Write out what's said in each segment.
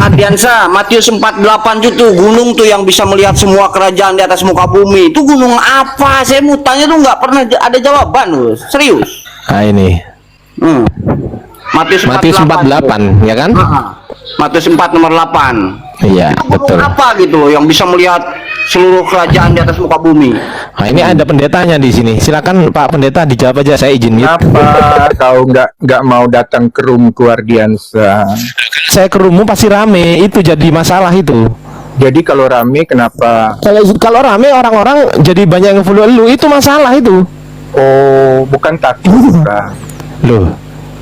Ardiansa, Matius 48 itu gunung tuh yang bisa melihat semua kerajaan di atas muka bumi. Itu gunung apa? Saya mau tanya tuh nggak pernah ada jawaban loh. Serius. Nah ini Matius Matius 48 ya kan? Matius 4 nomor 8. Iya, Itu gunung betul. apa gitu loh yang bisa melihat seluruh kerajaan di atas muka bumi? Nah, ini ada pendetanya di sini. Silakan Pak Pendeta dijawab aja, saya izin mute. Kenapa kau nggak mau datang ke roomku, Ardiansa? Saya ke rumah pasti rame, itu jadi masalah itu. Jadi kalau rame kenapa? Kalau rame orang-orang jadi banyak yang follow lu, itu masalah itu. Oh, bukan takut. Loh.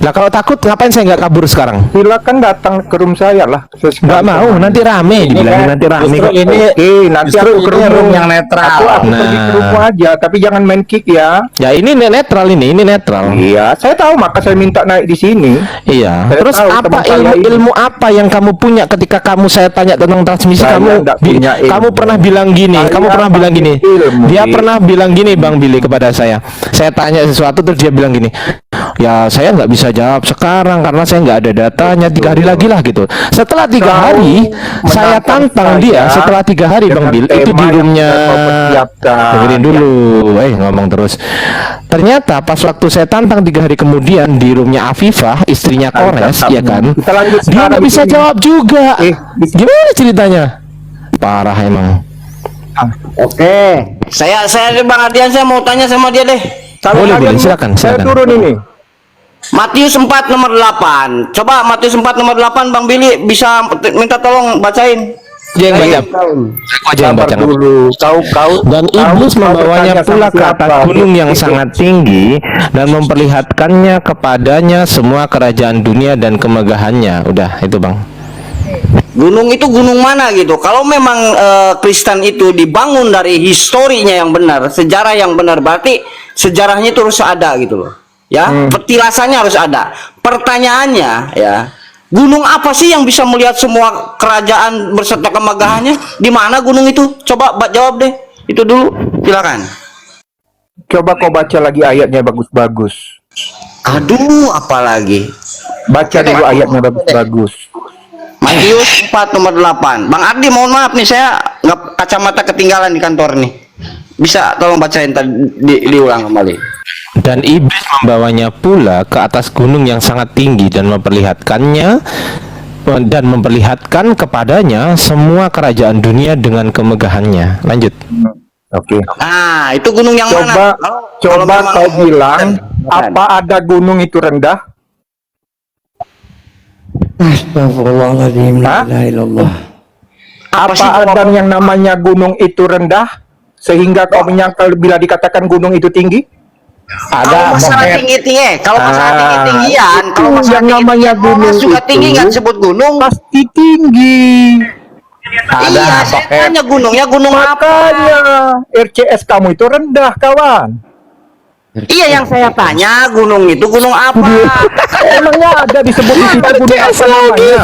Lah kalau takut ngapain saya nggak kabur sekarang? Silakan datang ke room saya lah. Nggak mau, nanti rame dibilang nanti rame kok. Oke, nanti aku ke room yang netral. Aku pergi ke room aja, tapi jangan main kick ya. Ya ini netral ini netral. Iya, saya tahu maka saya minta naik di sini. Iya. Saya Terus tahu apa teman saya ini. ilmu apa yang kamu punya ketika saya tanya tentang transmisi Saya kamu nggak punya ilmu. kamu pernah bilang gini, Saya kamu pernah bilang gini. ilmu, Dia Bi. pernah bilang gini Bang Billy kepada saya. Saya tanya sesuatu terus dia bilang gini. Ya saya nggak bisa jawab sekarang karena saya nggak ada datanya. 3 hari lagi lah gitu. Setelah 3 hari saya tantang dia. Setelah 3 hari Bang Bill itu di roomnya. Dengerin dulu. Ngomong terus. Ternyata pas waktu saya tantang 3 hari kemudian di roomnya Afifah, istrinya Kores, ya kan? Kita lanjut Dia nggak sekarang bisa di sini. jawab juga. Gimana ceritanya? Parah emang. Oke. Saya Bang Ardian, saya mau tanya sama dia deh. Boleh, kalian- silakan. Saya turun ini. Matius 4 nomor 8. Coba Matius 4 nomor 8 Bang Billy bisa minta tolong bacain. Dia yang baca. Aku aja yang baca. Dulu. Kau Dan iblis membawanya pula ke atas gunung yang sangat tinggi dan memperlihatkannya kepadanya semua kerajaan dunia dan kemegahannya. Udah, itu Bang. Gunung itu gunung mana gitu? Kalau memang Kristen itu dibangun dari historinya yang benar, sejarah yang benar, berarti sejarahnya itu harus ada gitu loh. Ya, petilasannya harus ada. Pertanyaannya ya, gunung apa sih yang bisa melihat semua kerajaan berserta kemegahannya? Di mana gunung itu? Coba jawab deh. Itu dulu, silakan. Coba kau baca lagi ayatnya bagus-bagus. Aduh, apalagi. Baca dulu ayatnya bagus-bagus. Matius 4 nomor 8. Bang Ardi, mohon maaf nih, saya nggak kacamata ketinggalan di kantor nih. Bisa tolong bacain tadi diulang kembali. Dan iblis membawanya pula ke atas gunung yang sangat tinggi dan memperlihatkan kepadanya semua kerajaan dunia dengan kemegahannya. Lanjut. Oke. Nah, itu gunung yang mana? Kalau Coba memang- kau bilang apa ada gunung itu rendah? Astagfirullahaladzim, la ilaha illallah. Apa sih Apa ada yang namanya gunung itu rendah sehingga kau menyangkal bila dikatakan gunung itu tinggi? Kalau masalah tinggi-tinggi, kalau masalah tinggi-tinggian, kalau itu masalah yang namanya gunung juga itu tinggi nggak disebut gunung. Pasti tinggi. Iya, saya tanya gunungnya gunung apa? Makanya RCS kamu itu rendah, kawan. Iya, yang saya tanya gunung itu gunung apa? Emangnya ada disebut di situ gunung apa namanya?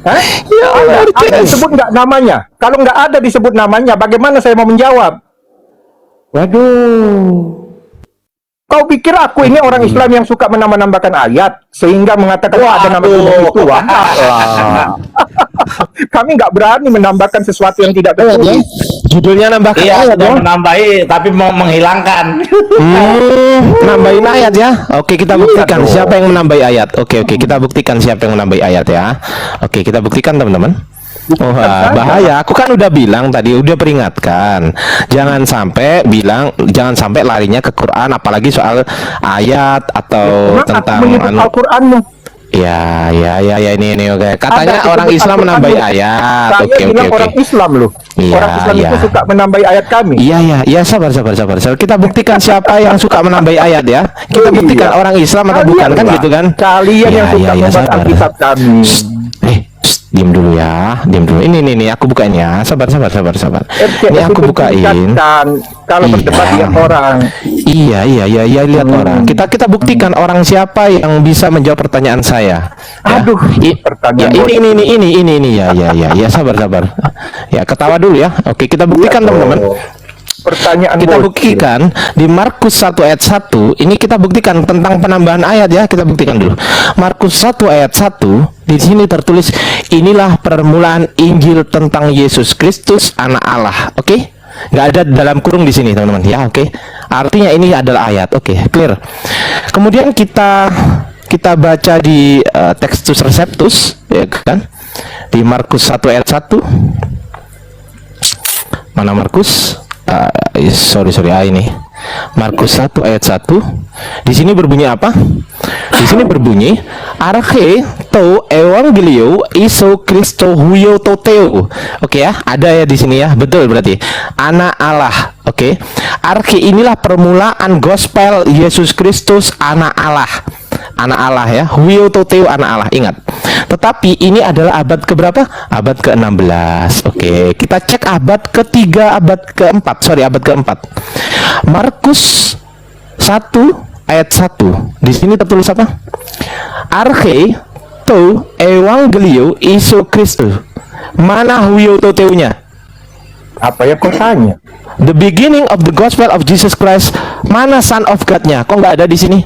Hah? Ya Allah, Ada disebut nggak namanya? Kalau nggak ada disebut namanya, bagaimana saya mau menjawab? Waduh. Kau pikir aku ini orang Islam yang suka menambah-nambahkan ayat sehingga mengatakan ada nama gunung itu? Wah, kami nggak berani menambahkan sesuatu yang tidak betul. Judulnya nambah Iya, ayat sudah ya. menambahi tapi mau menghilangkan. Nambahin ayat ya. Oke, kita buktikan dong. siapa yang menambahi ayat. Oke, kita buktikan siapa yang menambahi ayat ya. Oke, kita buktikan teman-teman. Bahaya. Aku kan udah bilang tadi, udah peringatkan. Jangan sampai larinya ke Quran, apalagi soal ayat atau Memang aku tentang menyebut Al-Quranmu. Ya, ini oke. Katanya Ada orang disebut Islam menambahi Al-Quranmu. ayat. Saya Oke. bilang orang Islam loh. Iya, Orang Islam iya. itu suka menambahi ayat kami. Iya, sabar. Kita buktikan siapa yang suka menambahi ayat ya. Kita buktikan Iya. orang Islam atau bukan kan lah. gitu kan? Kalian yang suka membuat sabar. Alkitab kami. Diam dulu ya, diam dulu. Ini aku bukain ya. Sabar. Ini aku itu bukain. ditingkatkan. Kalau Iya. berdebat lihat orang. Iya, lihat orang. Kita buktikan orang siapa yang bisa menjawab pertanyaan saya. Ya. Aduh, pertanyaan ini ya, sabar. Ya, ketawa dulu ya. Oke, kita buktikan teman-teman. Pertanyaan kita bocil. buktikan di Markus 1 ayat 1. Ini kita buktikan tentang penambahan ayat ya. Kita buktikan dulu. Markus 1 ayat 1. Di sini tertulis, inilah permulaan Injil tentang Yesus Kristus anak Allah. Oke? Nggak ada dalam kurung di sini, teman-teman. Ya, oke. Artinya ini adalah ayat. Oke, clear. Kemudian kita baca di Textus Receptus, ya kan? Di Markus 1 ayat 1. Mana Markus? Ini Markus 1 ayat 1. Di sini berbunyi apa? Di sini berbunyi arche to evangelio iso Christo huio toteo. Oke ya, ada ya di sini ya. Betul berarti. Anak Allah. Oke. Arche inilah permulaan gospel Yesus Kristus anak Allah. Anak Allah ya. Huio toteo anak Allah. Ingat. Tetapi ini adalah abad keberapa? Abad ke-16. Oke, kita cek abad ke-3, abad ke-4. Abad ke-4. Markus 1 ayat 1. Di sini tertulis apa? Arche to evangelio iso Christus. Mana huio toteunya? Apa yang kau tanya? The beginning of the gospel of Jesus Christ. Mana Son of God-nya? Kok nggak ada di sini?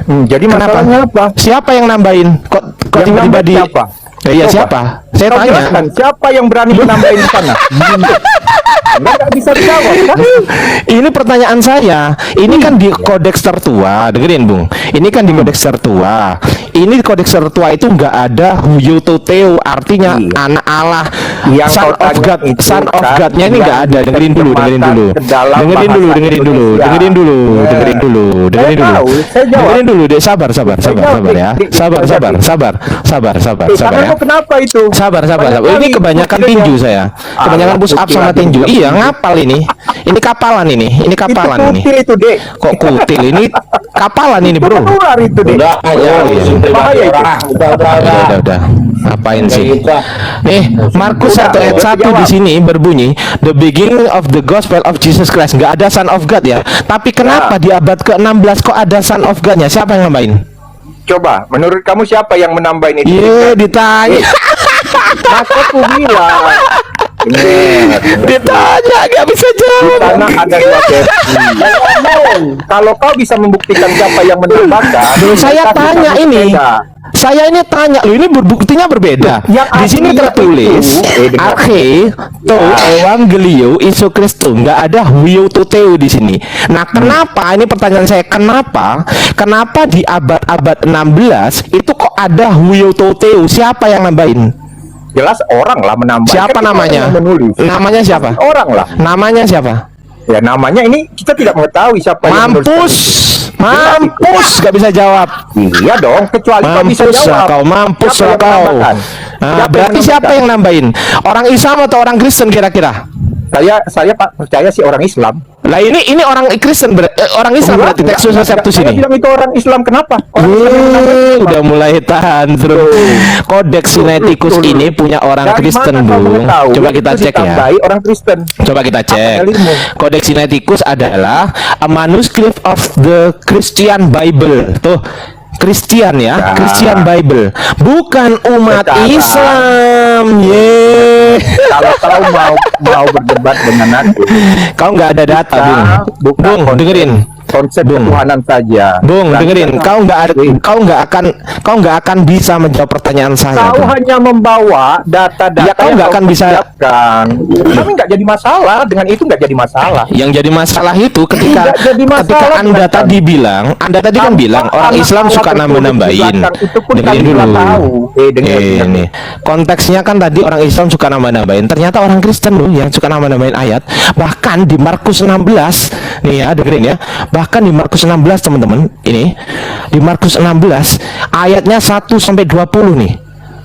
Jadi masalahnya apa? Siapa yang nambahin? Kok Yang tiba-tiba nambah di siapa? Iya, Coba. siapa? Saya Kau tanya. jelaskan, siapa yang berani menambahin di sana? Nggak bisa dijawab kan? Ini pertanyaan saya. Ini kan di kodeks tertua. Dengerin, Bung. Ini kan di kodeks tertua. Ini di kodeks tertua itu nggak ada huio toteo, artinya Iya. anak Allah. Yang Son kau of tanya God, itu Son of kan God-nya ini yang nggak ada. Dengerin dulu, dengerin dulu. ke dalam Dengerin dulu, bahasa dengerin dulu, Indonesia. dengerin dulu, Ya. dengerin dulu, dengerin Saya dulu. tahu, saya jawab. Dengerin dulu, deh. Sabar Saya jawab, ya. Dik. Sabar Karena ya. kau kenapa itu? Sabar. Banyak Ini kali kebanyakan buktinya. tinju saya. Kebanyakan push up sama tinju. Iya, ngapal ini. Ini kapalan ini. Ini kapalan Itu ini. kutil itu, Dek. Kok kutil ini? Kapalan ini, Bro. Keluar itu, Dek. Udah aja, Oh, iya. Bahaya itu. Udah. Ngapain sih? Kita Nih, Markus 1 ayat 1 di sini berbunyi the beginning of the gospel of Jesus Christ. Nggak ada Son of God ya. Tapi kenapa di abad ke-16 kok ada Son of God-nya? Siapa yang nambahin? Coba, menurut kamu siapa yang menambahin itu? Iya, ditanya. Maka aku bilang. Ditanya nggak bisa jawab. Karena ada dua versi. Kalau kau bisa membuktikan siapa yang menambahkan, Loh, saya kita tanya bisa ini. berbeda. Saya ini tanya, loh ini buktinya berbeda. Yang Di sini aslinya tertulis itu, dengar. arche to evangelio iso Christus. Nggak ada huio toteo di sini. Nah, kenapa? Ini pertanyaan saya, kenapa? Kenapa di abad-abad 16 itu kok ada huio toteo? Siapa yang nambahin? Jelas orang lah menambah. Siapa Kan kita namanya? yang menulis. Namanya siapa? Orang lah. Namanya siapa? Ya namanya ini kita tidak mengetahui siapa yang Mampus, mampus, nggak bisa jawab. Iya dong, kecuali kau bisa Mampus lah jawab. kau, mampus Siapa lah yang kau. menambahkan? Berarti siapa yang nambahin? Orang Islam atau orang Kristen kira-kira? Saya Pak percaya sih orang Islam. Lah ini orang Kristen orang Islam berarti Textus Receptus Saya ini. bilang itu orang Islam, kenapa? Orang Islam yang menambahkan. Udah mulai tantrum. Kodeks Sinaiticus ini punya orang Dari Kristen, mana kau Bung. mengetahui Coba kita itu cek ya. ditambahi orang Kristen. Coba kita cek. ilmu? Kodeks Sinaiticus adalah a manuscript of the Christian Bible. Tuh, Christian ya, Ya. Christian Bible. Bukan umat Sekarang. Islam. Ye. Kalau kau mau berdebat dengan aku, Kau nggak ada data, Bung. bukan Bung, konsep- dengerin. konsep Bung. ketuhanan saja. Bung, Dan dengerin. Kau nggak akan bisa menjawab pertanyaan saya. Kau Bung. hanya membawa data-data Ya, kau yang nggak akan bisa- persiapkan. Kami nggak jadi masalah dengan itu, nggak jadi masalah. Yang jadi masalah itu ketika Tidak jadi masalah, Anda bukan? tadi bilang, Anda tadi kan bilang orang Anak Islam Allah suka tertulis nambah-nambahin. di belakang, itu pun Dengerin kami dulu. telah tahu. Dengar. Ini konteksnya kan tadi orang Islam suka nambah-nambahin. Ternyata orang Kristen loh yang suka nambah-nambahin ayat. Bahkan di Markus 16 nih ya, dengerin ya. Bahkan di Markus 16 teman-teman, ini di Markus 16 ayatnya 1 sampai 20 nih.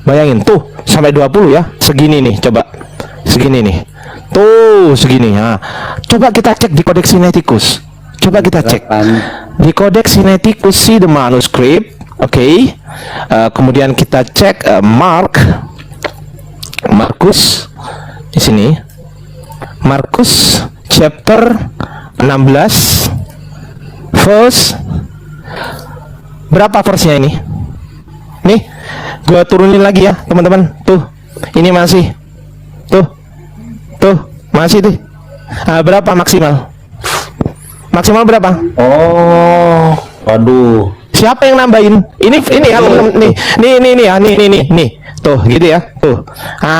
Bayangin tuh sampai 20 ya. Segini nih, coba. Segini nih. Tuh, segini ya. Coba kita cek di Kodeks Sinaiticus. Coba kita cek. Di Kodeks Sinaiticus see the manuscript. Oke. Kemudian kita cek Markus di sini. Markus chapter 16 verse berapa verse-nya ini? Nih, gua turunin lagi ya, teman-teman. Tuh. Ini masih. Tuh. Masih tuh. Berapa maksimal? Maksimal berapa? Oh, waduh. Siapa yang nambahin? Ini ya, nih. Tuh, gitu ya. Tuh.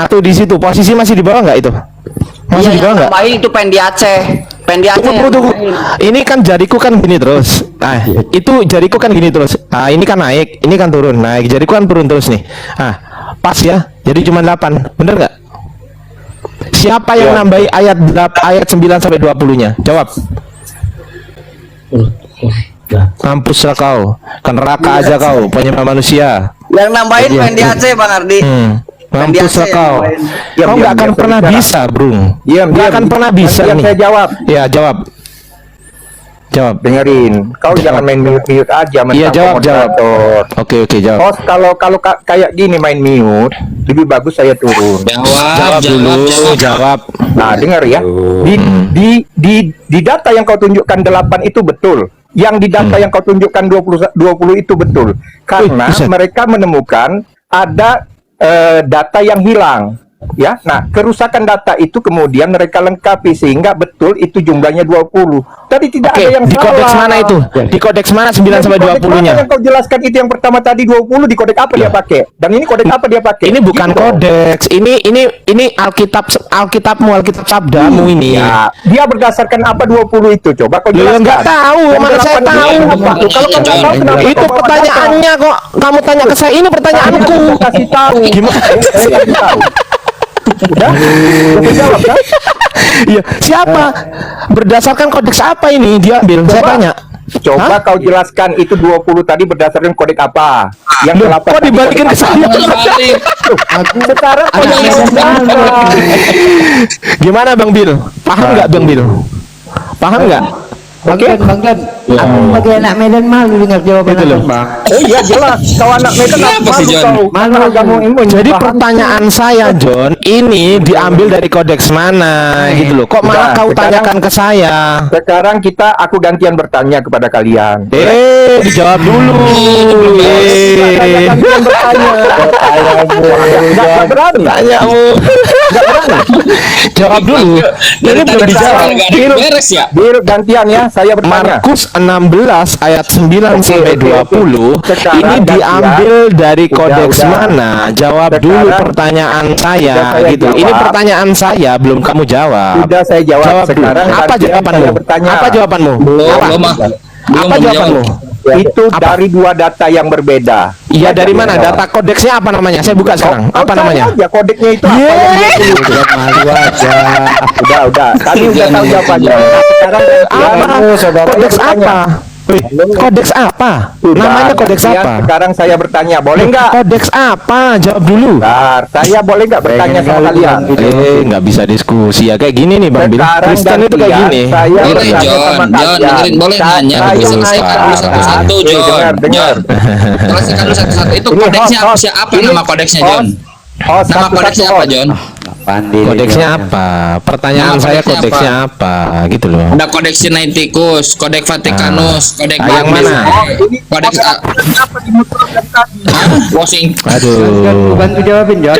Tuh di situ posisi masih di bawah nggak itu? Masih Iya, di bawah yang nggak? nambahin itu pengen di Aceh. Pengen di Aceh. Tunggu, yang tunggu. nambahin. Ini kan jariku kan gini terus. Itu jariku kan gini terus. Ini kan naik, ini kan turun. Naik, jariku kan turun terus nih. Pas ya. Jadi cuma 8. Bener nggak? Siapa yang nambahi ayat 9 sampai 20-nya? Jawab. Mampus lah kau. Ke neraka aja kau, penyembah manusia. Yang nambahin pengen di Aceh, Bang Ardi. Mampus lah kau. Diam, Kau nggak diam, akan diam, pernah bicara. bisa, Bro. Diam, Nggak diam. akan pernah bisa Nanti nih. saya jawab. Ya, jawab. Jawab. Dengerin, kau jangan main mute aja. Iya, jawab, jawab. moderator. Oke, jawab. Host kalau kayak gini main mute, lebih bagus saya turun. Jawab dulu, jawab. Nah, dengar ya. Di data yang kau tunjukkan 8 itu betul. Yang di data yang kau tunjukkan 20 itu betul. Karena buset. mereka menemukan ada data yang hilang. Ya, nah kerusakan data itu kemudian mereka lengkapi sehingga betul itu jumlahnya 20. Tadi tidak Oke, ada yang di salah. kodeks mana itu? Di kodeks mana 9 sampai Di kodeks 20-nya? mana yang kau jelaskan itu yang pertama tadi 20 di kodeks apa dia pakai? Dan ini kodeks apa dia pakai? Ini bukan Gitu dong. kodeks. Ini Alkitabmu, Alkitab sabdamu ini. Ya, dia berdasarkan apa 20 itu? Coba kau Lu jelaskan. nggak tahu, Yang mana saya 8 tahu. itu apa? Kalau kau nggak tahu kenapa Itu kau bawa pertanyaannya kok. Kamu tanya ke saya, ini data? pertanyaanku. Saya kasih tahu. Gimana? Saya kasih tahu. Udah? Udah jawab kan? Iya, siapa? Berdasarkan kodeks apa ini diambil? Saya tanya. Coba Hah? kau jelaskan itu 20 tadi berdasarkan kodeks apa? Yang Loh, 8 kok tadi dibalikin ke kodeks saya? apa? Sekarang kau yang jawab. Gimana Bang Bil? Paham nggak Bang Bil? Paham nggak? Oke, Bang Dan. Aku sebagai anak Medan malu dengar jawaban Gitu loh. Abang, Bang. Oh iya jelas, kau anak Medan Kenapa sih, John? kau. Malu kamu ini Jadi paham. pertanyaan saya John, ini diambil dari kodeks mana gitu loh. Kok malah Udah, kau sekarang- tanyakan ke saya? Sekarang aku gantian bertanya kepada kalian. Dijawab dulu. Saya gantian bertanya. Nggak berani. Tanyamu. Jawab dulu. Ini belum dijawab. Beres ya. Bir gantian ya, saya bertanya. Markus 16 ayat 9 sampai 20 Sekarang ini gantian. diambil dari kodeks Udah. mana? Jawab dulu Sekarang pertanyaan saya sudah saya gitu. jawab. Ini pertanyaan saya, belum kamu jawab. Sudah saya jawab. Jawab dulu. Sekarang Apa gantian jawabanmu? saya bertanya. Apa jawabanmu? Apa? Apa jawabanmu? Itu Apa? dari dua data yang berbeda. Iya, dari mana? Jawab. Data kodeksnya apa namanya? Saya buka sekarang. Kau Apa cari namanya? aja kodeknya itu apa yang Yeay. 20 itu. Malu aja. Udah. Kami udah tahu jawabannya. Sekarang Apa? Kodeks apa? Wih, kodeks apa? Namanya kodeks gantian. apa? Sekarang saya bertanya, boleh nggak? Kodeks apa? Jawab dulu. Bentar, saya boleh nggak bertanya sama kalian? Nggak bisa diskusi ya kayak gini nih Bang Bil. Sekarang Kristen itu kayak gantian, gini. Saya Boleh, bertanya John. sama John, kalian. dengerin, boleh nanya. Saya Bisa naik selesaikan ke dulu atas. satu-satu, John. Dengar. Selesaikan dulu satu-satu. Itu Ini kodeksnya host, apa? host. Apa Ini nama kodeksnya, John? Host, Nama satu-satu, kodeksnya apa, host. John? Kodeksnya apa? Pertanyaan Nama saya kodeksnya kodeksnya apa? Gitu loh. Ada kodeks Sinaiticus, kodeks Vatikanus, kodeks yang Baptis, mana? kodeks Washing. Aduh. Bukan tuh jawabin, John.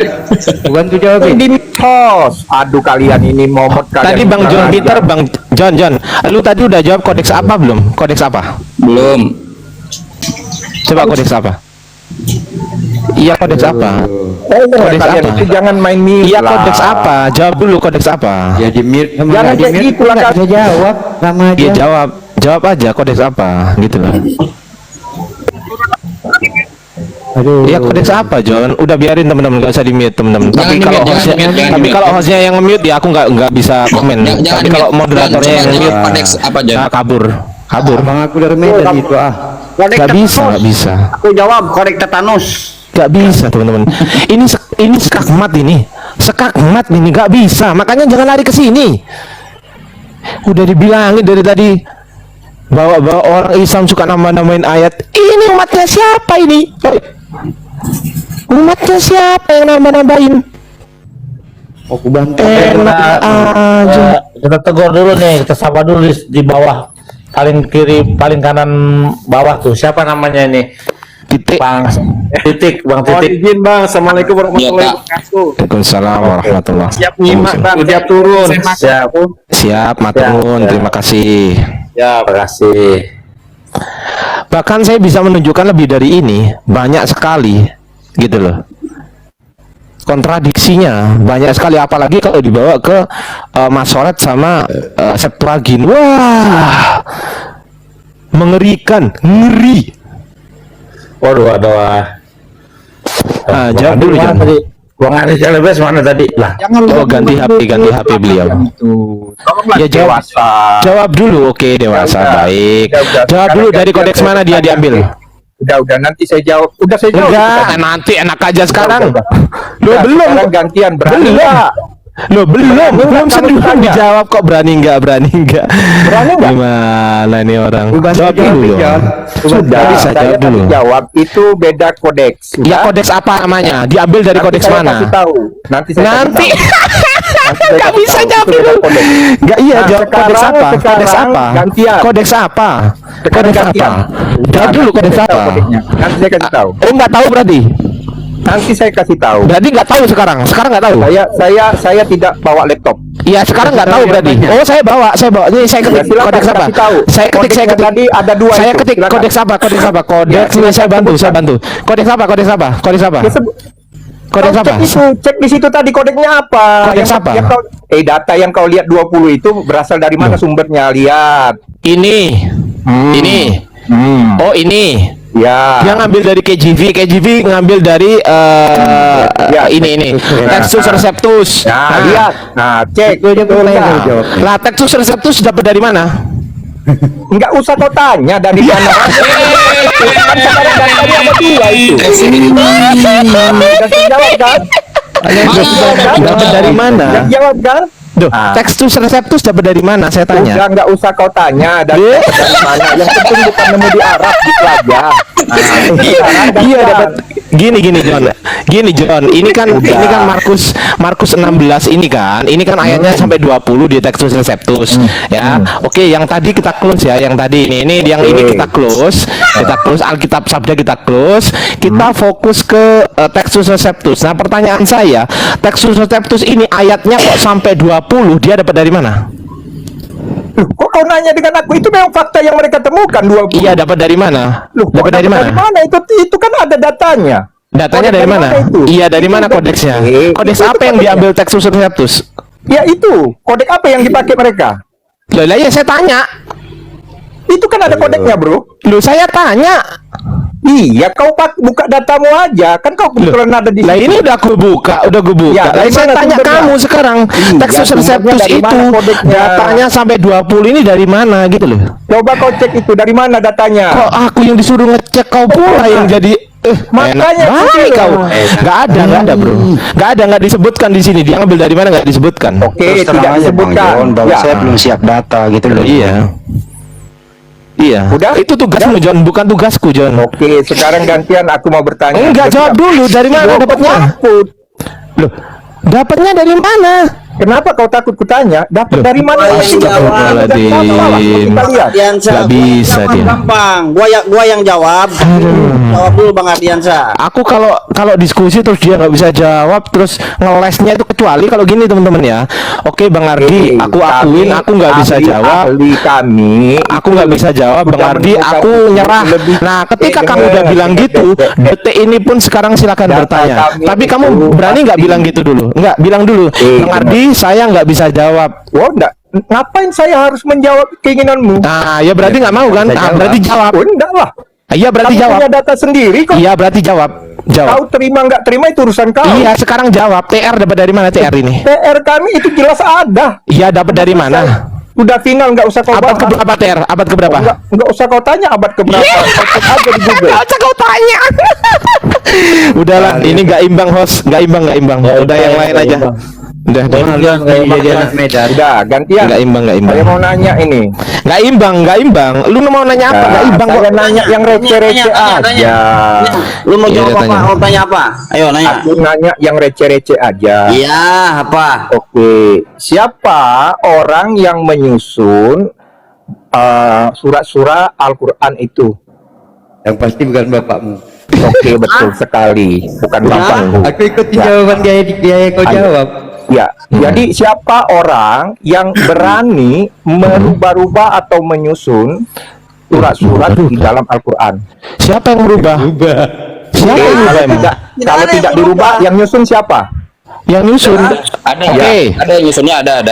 Bukan tuh jawabin. Ini host. Aduh kalian ini momot kalian. Tadi Bang John Peter, Bang John, lu tadi udah jawab kodeks apa belum? Kodeks apa? Belum. Coba kodeks apa? Iya kodeks apa? Kodeks Kalian apa? itu jangan main mute Iya lah. kodeks apa? Jawab dulu kodeks apa? Jadi mute sama Jangan nggak di kayak mute, gitu lah, nggak Kak. bisa jawab sama aja. Iya jawab aja kodeks apa gitu loh. Aduh. Iya kodeks apa John? Udah biarin teman-teman, nggak usah di mute teman-teman. Tapi Jangan kalau di-mute, hostnya, jangan di-mute, jangan tapi di-mute. kalau hostnya yang nge-mute ya aku nggak bisa komen. Jangan Tapi di-mute. kalau moderatornya Coba yang jawab nge-mute, kodeks apa, John? kabur. Abang aku dari Medan itu Kodek Nggak bisa, tetanus. nggak bisa. Aku jawab kodek tetanus. Gak bisa teman-teman. Ini skakmat ini. Skakmat ini gak bisa. Makanya jangan lari ke sini. Udah dibilangin dari tadi bahwa orang Islam suka namain ayat. Ini umatnya siapa ini? Umatnya siapa yang nambah-nambahin? aku bantu. Enak aja. Kita tegur dulu nih, kita sapa dulu di bawah, paling kiri, paling kanan bawah tuh. Siapa namanya ini? Titik. Bang Titik, Bang Mohon Titik. izin Bang. Assalamualaikum warahmatullahi Iya, Pak. wabarakatuh. Waalaikumsalam warahmatullahi. Siap nyimak Bang. Siap turun. Siap. Siap, maturnuun, terima kasih. Ya, terima kasih. Bahkan saya bisa menunjukkan lebih dari ini, banyak sekali, gitu loh. Kontradiksinya banyak sekali, apalagi kalau dibawa ke Masoret sama Septuagint. Wah, mengerikan, ngeri. Waduh, Jawab dulu, mana Jon. tadi? Bang Anies LBS mana tadi? Lah, Oh, ganti HP beliau. Tolonglah Ya, jawab. dewasa. Jawab dulu, oke, dewasa, Udah. baik. Udah. Jawab dulu, dari kodeks mana dia diambil? Udah, nanti saya jawab. Udah saya jawab. Enggak, nanti enak aja sekarang. Udah. Lo Udah, belum. sekarang gantian, berani Belum. nggak? Belum kamu sebelum tanya. dijawab kok berani nggak? Berani nggak? Gimana nih orang? Bukan Jawab saya dulu jawab, dong. Sudah, bisa saya jawab dulu. tadi jawab itu beda kodeks. Ya, Sudah. kodeks apa namanya? Diambil dari Nanti kodeks saya mana? kasih tahu. Nanti saya Nanti kasih tahu. nggak bisa jawab Itu beda dulu. kodeks. Nggak, iya, Nah, jawab kodeks apa? Kodeks apa? gantian. Kodeks apa? Sekarang Kodeks gantian. apa? Jawab dulu Nanti kodeks saya tahu apa? kodeknya. Nanti saya kasih tahu. Oh, nggak tahu berarti? Nanti saya kasih tahu. Berarti nggak tahu sekarang? Sekarang nggak tahu? Saya tidak bawa laptop. Iya, sekarang nggak tahu berarti. Oh, saya bawa. Ini saya ketik Ya, silakan, kodeks apa? kasih tahu. Saya ketik Kodeksnya tadi ada dua Saya itu, ketik silakan. kodeks apa? Kodeks apa? Kodeks Ya, silakan saya bantu. sebutkan. Kodeks apa? Kodeks apa? Kodeks apa? Ya, Kodeks kau apa? cek di situ tadi kodeknya apa? Kodeks apa? Data yang kau lihat 20 itu berasal dari mana sumbernya? Lihat. Ini. Ini. Oh, ini. Ya. Dia ngambil dari KJV ngambil dari Ya. ini. Textus Receptus. Nah, lihat. Nah, cek. Betul nggak? Lah, Textus Receptus dapat dari mana? Enggak usah kau tanya dari mana. Kan sekarang datanya ada dua itu. Udah jawab kan? Dapat dari mana? Udah jawab kan? Duh, Ah. Textus Receptus dapat dari mana? Saya tanya. Udah nggak usah kau tanya dari mana. Yang penting bukan nemu di Arab gitu aja. Iya, dapat gini John. Ini kan Markus 16 ini kan. Ini kan ayatnya sampai 20 di Textus Receptus. Ya. Oke, yang tadi kita close ya, yang tadi ini kita close. Kita close Alkitab Sabda, kita close. Kita fokus ke Textus Receptus. Nah, pertanyaan saya, Textus Receptus ini ayatnya kok sampai 20, dia dapat dari mana? Loh, kok kau nanya dengan aku? Itu memang fakta yang mereka temukan 20. Iya, dapat dari mana? Loh, kok Dapat dari mana? Itu kan ada datanya. Datanya Kodeks dari mana? itu? Iya, dari Itu mana kodeks. kodeksnya? Kodeks Itu apa yang kodeknya. diambil Textus Receptus? Ya itu, kodek apa yang dipakai mereka? Loh, lah ya saya tanya. Itu kan ada kodeknya, bro. Loh, saya tanya. Iya, kau buka datamu aja. Kan kau kebetulan ada di Lah situ. ini udah gue buka. Ya, Lah dari saya mana tanya sumbernya? kamu sekarang. Iya, Textus sumbernya Receptus dari itu mana kodeknya? datanya sampai 20 ini dari mana gitu loh. Coba kau cek itu dari mana datanya. Kok aku yang disuruh ngecek, kau pula yang jadi Makanya enak baik itu kau. loh. Nggak ada bro. Nggak disebutkan di sini. Dia ngambil dari mana nggak disebutkan. Oke, Terus terang tidak aja, Bang disebutkan. Jon, bahwa Ya. saya belum siap data gitu loh. Iya. Iya. Udah? Itu tugasmu John, bukan tugasku John. Oke, sekarang gantian aku mau bertanya. Enggak, jawab dulu. Dari mana Loh, dapatnya? takut. Loh, dapatnya dari mana? Kenapa kau takut kutanya? Dapat Loh, dari mana? astagfirullahaladzim. Kita lihat. Nggak bisa dia. Gampang. Gua yang jawab. Jawab dulu Bang Ardiansa. Aku kalau diskusi terus dia nggak bisa jawab, terus ngelesnya itu, kecuali kalau gini teman-teman ya. Oke Bang Ardi, aku akuin aku nggak bisa jawab. Ahli kami. Aku nggak bisa jawab Bang Udah Ardi, menemukan aku nyerah. lebih- Nah, ketika dengar, kamu udah bilang gitu, detik ini pun sekarang silakan Data bertanya. kami Tapi itu kamu berani nggak pasti. bilang gitu dulu? Nggak, bilang dulu. Bang Ardi, saya nggak bisa jawab. Oh, enggak. Ngapain saya harus menjawab keinginanmu? Nah, ya berarti nggak mau kan? Ah, berarti jawab. Oh, enggak lah. Iya, berarti Kamu jawab. punya data sendiri kok. Iya, berarti jawab. Kau Jawab. terima nggak terima itu urusan kau. Iya, sekarang jawab. TR dapat dari mana TR ini? PR kami itu jelas ada. Iya, dapat dari mana? Udah final, nggak usah kau Abad bahas. keberapa TR? Abad keberapa? Nggak usah kau tanya abad keberapa. Kau cek aja di Google. Nggak usah kau tanya. Udahlah, ini nggak imbang host, nggak imbang. Udah yang lain aja. Udah. Kalian kayak jadi anak Medan. Udah, gantian. Nggak imbang. Saya mau nanya ini. Nggak imbang. Lu mau nanya apa? Nggak imbang kok. Saya nanya yang receh-receh aja. Lu mau Iya, jawab udah apa? tanya. Mau tanya apa? Ayo nanya. Aku nanya yang receh-receh aja. Iya, apa? Oke, siapa orang yang menyusun surat-surat Al-Quran itu? Yang pasti bukan bapakmu. Oke, betul sekali. Bukan bapakku. Aku ikutin jawaban dia kau Ayo. jawab. Ya, jadi siapa orang yang berani merubah-rubah atau menyusun surat-surat di dalam Al-Quran? Siapa yang merubah? Siapa yang merubah Kalau emang? kalau tidak dirubah, yang nyusun siapa? Yang nyusun. Ada Oke. ya, ada yang nyusunnya, ada. Yang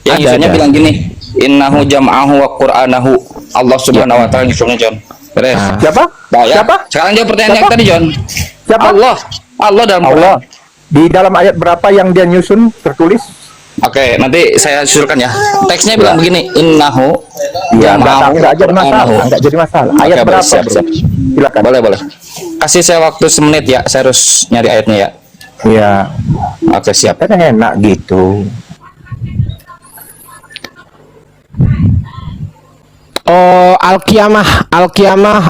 Ada, nyusunnya ada. bilang gini, innahu jam'ahu wa qur'anahu. Allah Subhanahu wa taala nyusunnya, John. Beres. Ah. Siapa? Nah, ya. Siapa? Sekarang jawab pertanyaan yang Siapa? tadi, John. Siapa? Allah dalam Allah. Quran. Di dalam ayat berapa yang dia nyusun tertulis? Oke, nanti saya susulkan ya. Teksnya bilang begini, innahu Ya, jam'ahu enggak jadi masalah, qur'anahu. enggak jadi masalah. Oke, Ayat boleh, berapa? siap, Bro? siap. Silakan. Boleh. Kasih saya waktu semenit ya, saya harus nyari ayatnya ya. Ya, Oke, siap. kan enak gitu. Oh, Al-Qiyamah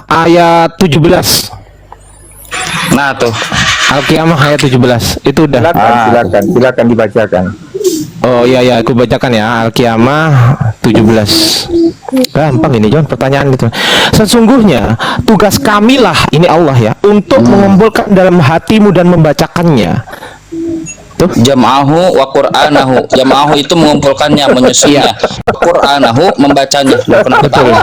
ayat 17. Nah, tuh. Al-Qiyamah ayat 17. Itu udah. Silakan dibacakan. Oh iya, aku bacakan ya. Al-Qiyamah 17. Gampang ini, John, pertanyaan itu. Sesungguhnya tugas kamilah, ini Allah ya, untuk mengumpulkan dalam hatimu dan membacakannya. Tuh. Jam'ahu wa qur'anahu. Jam'ahu itu mengumpulkannya, menyusunnya. Qur'anahu membacanya. Loh, kenapa ketawa?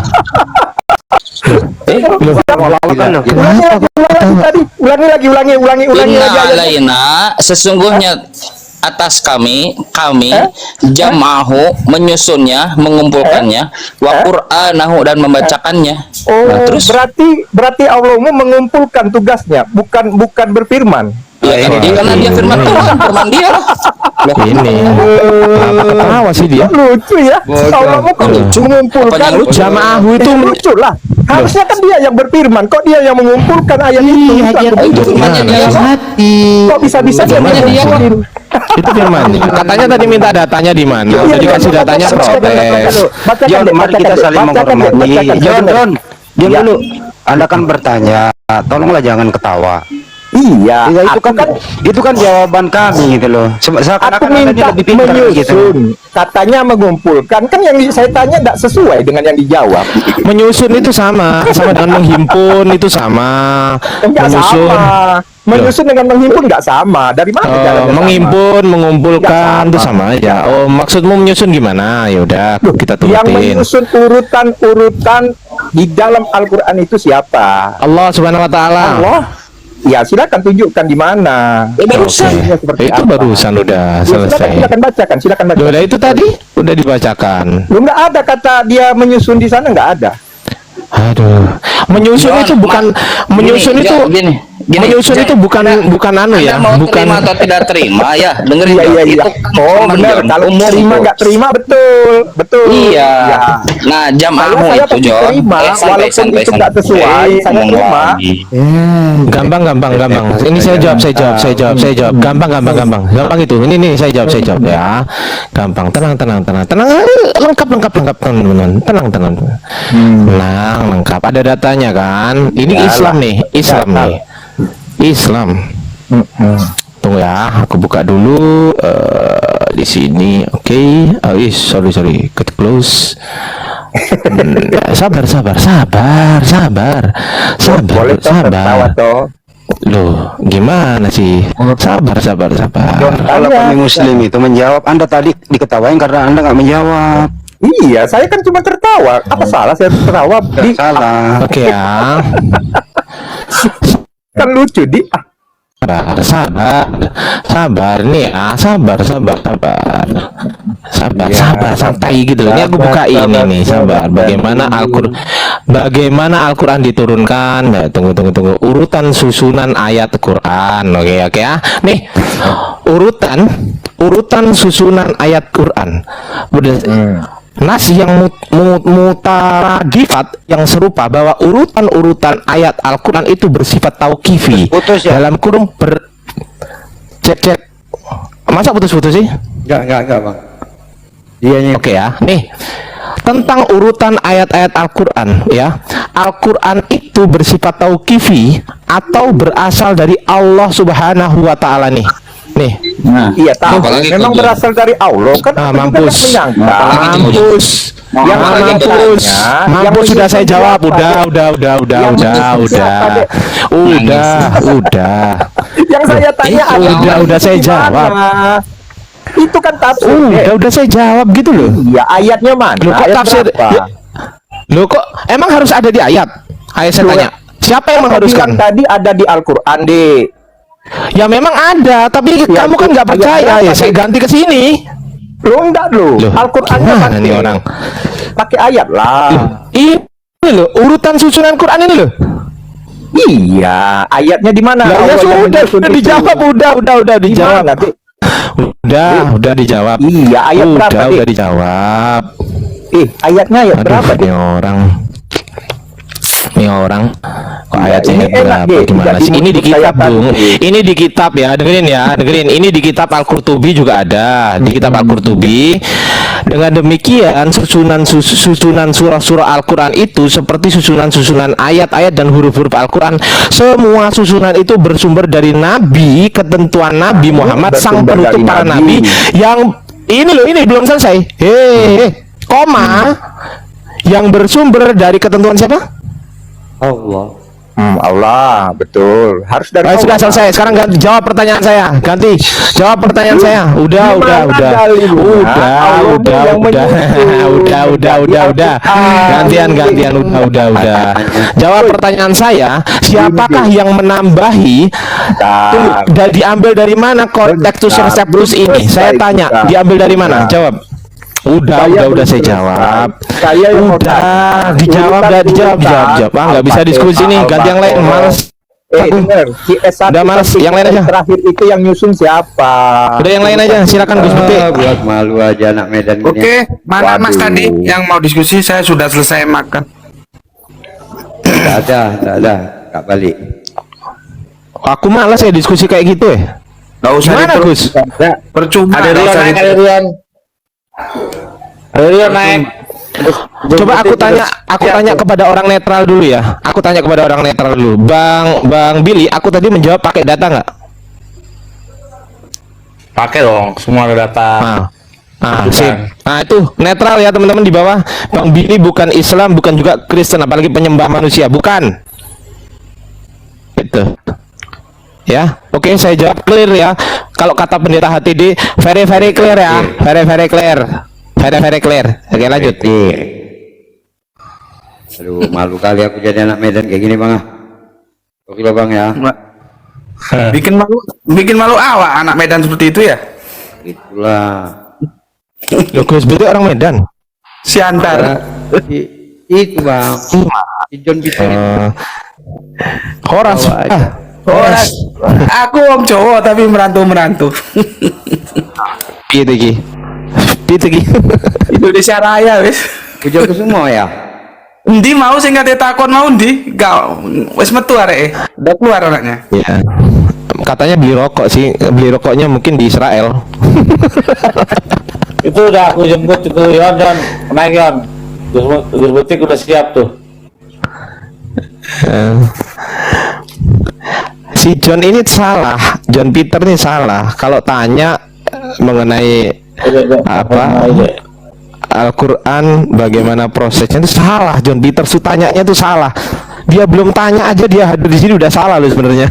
Ulangi lagi Inna ayatnya. alaina, sesungguhnya atas kami jam'ahu menyusunnya, mengumpulkannya, wa qur'anahu dan membacakannya. Oh, Nah, terus berarti Allahmu mengumpulkan tugasnya, bukan berfirman. ya, karena dia firman Tuhan, firman dia. Loh, Ini. Kenapa ketawa sih dia? Lucu ya. Allahmu kok mengumpulkan. Apanya lucu? Jamaahhu itu lucu lah. Harusnya kan dia yang berfirman, kok dia yang mengumpulkan ayat itu? Iya, dia Oh, itu firmannya dia. dalam hati. Kok bisa-bisa dia Firmannya dia, Pak. mengumpulkan? Itu firman. Katanya tadi minta datanya di mana? Udah dikasih datanya protes. John, Mari kita saling menghormati. John, diam Ya. dulu. Anda kan bertanya, tolonglah jangan ketawa. Iya, Ya, aku itu kan jawaban kami gitu loh. aku Seakan-akan Anda ini minta lebih pintar gitu. menyusun, katanya mengumpulkan. Kan yang saya tanya tidak sesuai dengan yang dijawab. Menyusun itu sama dengan menghimpun itu sama. Enggak Menyusun. sama. Menyusun dengan menghimpun nggak sama. Dari mana jalannya sama? Menghimpun, mengumpulkan Nggak itu sama. sama aja. Oh, maksudmu menyusun gimana? Ya udah, kita Yang turutin. menyusun urutan di dalam Al-Quran itu siapa? Allah Subhanahu wa taala. Allah. Ya, silakan tunjukkan di mana. Barusan. Ya, seperti Itu apa. barusan udah Ya, selesai. silakan bacakan. Ya udah, itu tadi udah dibacakan. Belum, nggak ada kata dia menyusun di sana, nggak ada. Aduh. Menyusun John, itu bukan menyusun gini, itu John, gini. menyusun John, itu bukan anu ya, Anda mau bukan terima atau tidak terima ya, dengerin Iya, John. iya, iya. Itu Oh, teman, benar. John, Kalau umum terima itu. nggak terima, betul. Iya. Ya. Nah, jam'ahu Saya itu, pasti John. terima, walaupun itu nggak sesuai, saya Ngomong terima. lagi. gampang. Ini saya jawab. Gampang itu. Ini saya jawab ya. Gampang. Tenang. Lengkap teman-teman. Tenang. Tenang, lengkap. Ada datanya kan? Ini Islam nih. Islam. Tunggu ya, aku buka dulu di sini. Oke. Sorry. Close. Sabar. Boleh toh tertawa toh. Loh, gimana sih? Sabar. Kalau kami Muslim itu menjawab, Anda tadi diketawain karena Anda nggak menjawab. Iya, saya kan cuma tertawa. Apa salah saya tertawa? Salah. Oke ya. Kan lucu di. Sabar nih ya, sabar, santai gitu loh. Ini aku buka ini nih, sabar. Bagaimana Al-Quran diturunkan? Ya, tunggu. Urutan susunan ayat Quran. Oke ya. Nih, urutan susunan ayat Quran. Udah. Nas yang mutaradifat yang serupa bahwa urutan ayat Al-Quran itu bersifat tauqifi. Putus ya? Dalam kurung cek. Masa putus-putus sih? Enggak, Bang. Dianya Oke ya. Nih, tentang urutan ayat-ayat Al-Quran ya. Al-Quran itu bersifat tauqifi atau berasal dari Allah Subhanahu wa taala nih. Nah, Iya, tahu. apalagi Memang kalau- berasal dari Allah kan. Ah, aku juga mampus. kan menyangka. Mampus. Yang Mampus. yang Mampus sudah saya menyusun jawab. siapa, Udah. Yang menyusun siapa, Dek? Udah. Yang saya tanya Udah saya gimana? jawab. Itu kan tafsir. Udah saya jawab gitu loh. Iya, ayatnya mana? Loh, kok Ayat tafsir? berapa? Ya, loh kok emang harus ada di ayat? Ayo saya tanya. Siapa yang mengharuskan? Bilang tadi ada di Al-Qur'an, Dik. Ya memang ada, tapi Ya, kamu kan nggak ayat percaya berapa, ya. Saya Dik? ganti ke sini. Lo enggak lo. Loh, Al-Qur'annya gimana nih orang? pakai ayat lah. Ini loh, urutan susunan Quran ini loh. Iya, ayatnya di mana? Lah, ya Allah yang sudah menyusun itu. dijawab, udah Di dijawab. mana, Dik? Udah dijawab. Iya, ayat berapa, Dik? Udah dijawab. Ayatnya ayat berapa, Aduh, Dik? ini orang kok Ya, ayatnya ini berapa? enak, Dik. Gimana Tidak sih? Ini di kitab, dipercayakan, Bung. Dik. Ini di kitab ya, dengerin. Ini di kitab Al-Qurtubi juga ada. Di kitab Al-Qurtubi. Dengan demikian, susunan surah-surah Al-Quran itu seperti susunan ayat-ayat dan huruf-huruf Al-Quran. Semua susunan itu bersumber dari Nabi, ketentuan Nabi Muhammad, sang bersumber penutup dari para Nabi. Nabi. Yang ini belum selesai. Koma. Yang bersumber dari ketentuan siapa? Allah, betul. Harus dari Sudah Allah. selesai. Sekarang ganti jawab pertanyaan saya. Ganti. Jawab pertanyaan saya. Udah. Gantian. Udah. Jawab pertanyaan saya. Siapakah yang menambahi? Diambil dari mana Contextus Receptus ini? Saya tanya. Diambil dari mana? Jawab. Udah saya jawab. Saya yang mau Udah, tanya. dijawab. Nggak bisa diskusi nih. Ganti yang lain. Males. Dengar, CS1 Udah, Mas, yang lain aja. Terakhir itu yang nyusun siapa? Udah yang lain aja. Silakan Gus Putih. Buat malu aja anak Medan gini. Oke, mana Mas Waduh. tadi yang mau diskusi? Saya sudah selesai makan. Tak ada. Kak balik. Aku malas ya diskusi kayak gitu ya. Gak usah Gimana diper- Gus? Percuma. Ada nggak Rion usah naik, diper- ada Rion. Ada Rion naik. Coba aku tanya kepada orang netral dulu ya. Aku tanya kepada orang netral dulu. Bang Billy, aku tadi menjawab pakai data nggak? Pakai dong, semua ada data. Sip. Nah itu netral ya teman-teman di bawah. Bang Billy bukan Islam, bukan juga Kristen, apalagi penyembah manusia, bukan. Gitu. Ya, oke saya jawab clear ya. Kalau kata pendeta HTD, very clear ya, very clear. Very clear. Oke lanjut. Aduh, malu kali aku jadi anak Medan kayak gini, Bang. Oke lah, Bang ya. bikin malu awak anak Medan seperti itu ya. Itulah. Loh, Gus Putih orang Medan. Siantar. Itu, Bang. Si John Peter itu. Horas. Horas. Aku om Jawa tapi merantau. Piye iki? Indonesia Raya wis. Puja semua ya. Endi mau sing kate takon mau endi? Gak wis metu areke. Udah keluar anaknya. Ya. Katanya beli rokok sih, beli rokoknya mungkin di Israel. Itu udah aku jemput itu Yon dan naik Yon. Gus Butik udah siap tuh. Si John ini salah, John Peter ini salah. Kalau tanya mengenai apa Al-Quran, bagaimana prosesnya itu salah. John Peter tanyanya itu salah. Dia belum tanya aja dia hadir di sini udah salah loh sebenarnya.